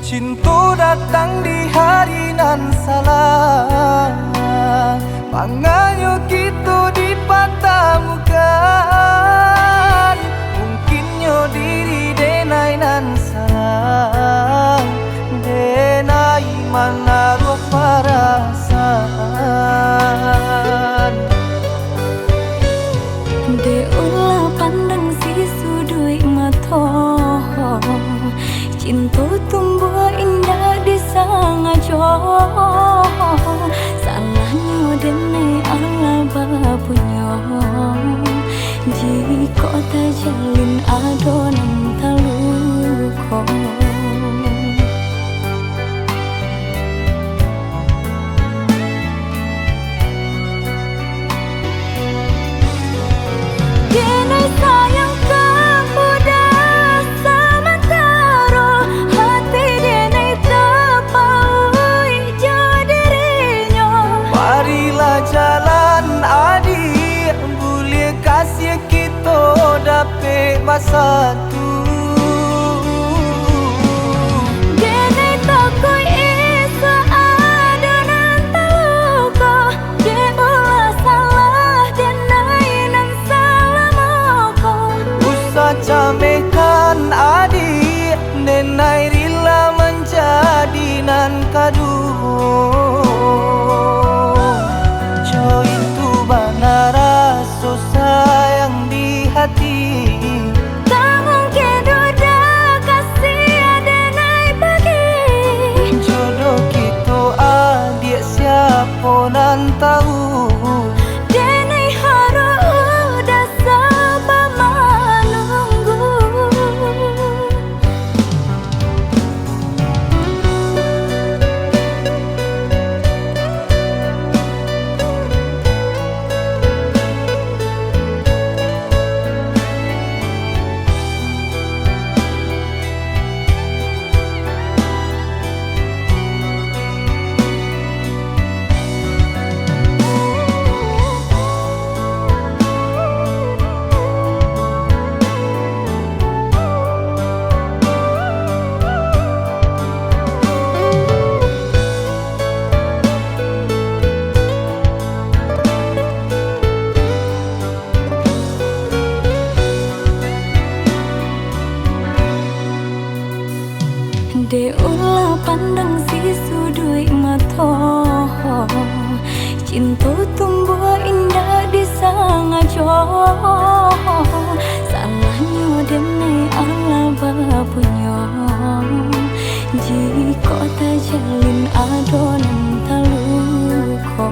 Cinta datang di hari nan salah, panganyo kita dipatemukan. Mungkinnya diri denai nan salah, denai menaruh perasaan. De ulah pandang si sudut mata, cinta tumbuh indah di sangajo. Salahnya dene Allah bapunya, jika tak jalin adonan taluko. Denai sayang kepada sementara, hati denai terpaui jadinya. Marilah jalan adik, boleh kasih kita dapat masa tu. Denai takoi isa adonan taluka, de ulah salah denai nan salah moko. Usah camekan adik, nenai rela menjadi nan kadu. Jo itu bana rasa sayang di hati. Tak mungkin duda kasih denai bagi. Jodoh kita adik siapa nan tahu. Denai harus udah sabar menunggu. De ulah pandang si sudut mata, cinta tumbuh indah di sangajo. Salahnya dene Allah bapunya, jika tak jalin adonan taluko.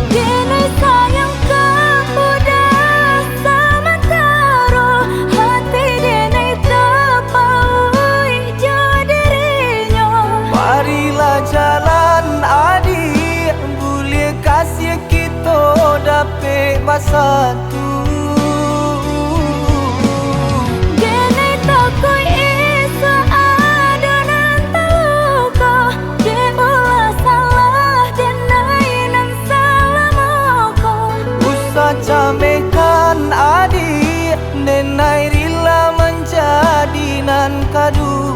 Denai sayang kepada sementara, hati denai terpaui jadinya. Marilah jalan adik, boleh kasih kita dapat masa tu. Denai takoi isa adonan taluka, de ulah salah denai nan salah moko. Usah camekan adik, nenai rela menjadi nan kadu.